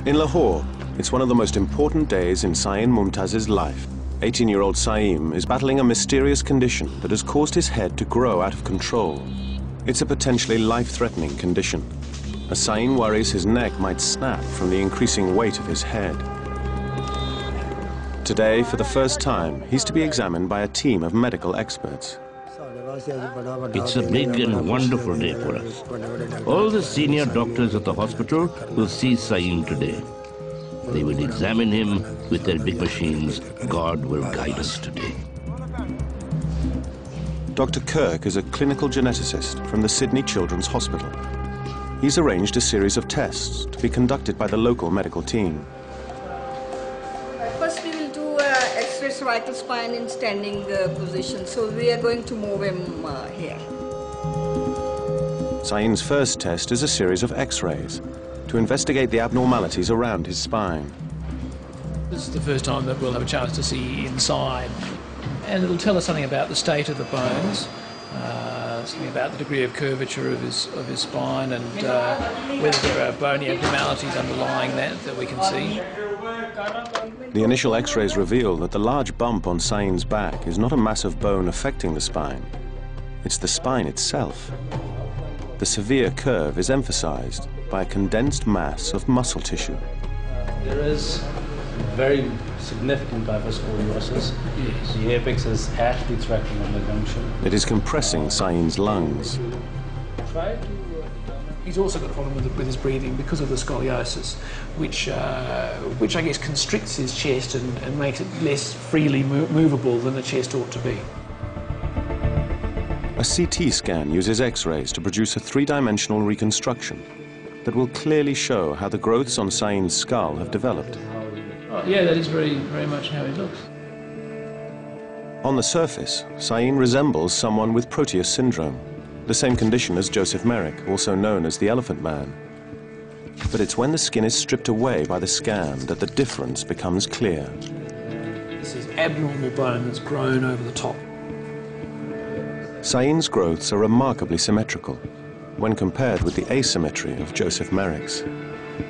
In Lahore, it's one of the most important days in Saeem Mumtaz's life. 18-year-old Saeem is battling a mysterious condition that has caused his head to grow out of control. It's a potentially life-threatening condition, as Saeem worries his neck might snap from the increasing weight of his head. Today, for the first time, he's to be examined by a team of medical experts. It's a big and wonderful day for us. All the senior doctors at the hospital will see Saeem today. They will examine him with their big machines. God will guide us today. Dr. Kirk is a clinical geneticist from the Sydney Children's Hospital. He's arranged a series of tests to be conducted by the local medical team. First, we will do X-ray cervical spine in standing position. So we are going to move him here. Saeem's first test is a series of X-rays to investigate the abnormalities around his spine. This is the first time that we'll have a chance to see inside, and it'll tell us something about the state of the bones, something about the degree of curvature of his spine, and whether there are bony abnormalities underlying that we can see. The initial X-rays reveal that the large bump on Saeem's back is not a mass of bone affecting the spine. It's the spine itself. The severe curve is emphasized by a condensed mass of muscle tissue. There is very significant scoliosis. Yes. The apex is actually threatening on the junction. It is compressing Saeem's lungs. He's also got a problem with his breathing because of the scoliosis, which I guess constricts his chest and makes it less freely movable than the chest ought to be. A CT scan uses X-rays to produce a three-dimensional reconstruction that will clearly show how the growths on Saeem's skull have developed. Yeah, that is very much how he looks. On the surface, Saeem resembles someone with Proteus syndrome, the same condition as Joseph Merrick, also known as the Elephant Man. But it's when the skin is stripped away by the scan that the difference becomes clear. This is abnormal bone that's grown over the top. Saeem's growths are remarkably symmetrical when compared with the asymmetry of Joseph Merrick's.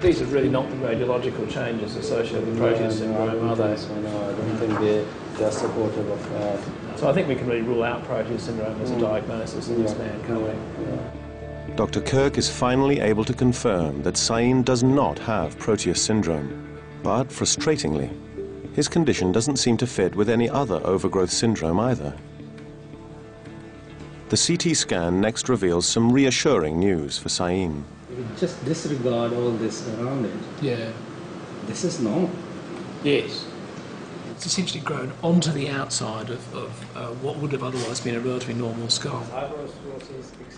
These are really not the radiological changes associated with Proteus syndrome, are they? No, I don't think they're supportive of that. So I think we can really rule out Proteus syndrome as a diagnosis in this man, can't we? Dr. Kirk is finally able to confirm that Saeem does not have Proteus syndrome. But frustratingly, his condition doesn't seem to fit with any other overgrowth syndrome either. The CT scan next reveals some reassuring news for Saeem. Just disregard all this around it. Yeah. This is normal. Yes. It's essentially grown onto the outside of what would have otherwise been a relatively normal skull.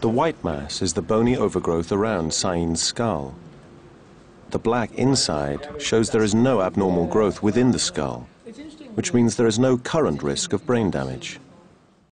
The white mass is the bony overgrowth around Saeem's skull. The black inside shows there is no abnormal growth within the skull, which means there is no current risk of brain damage.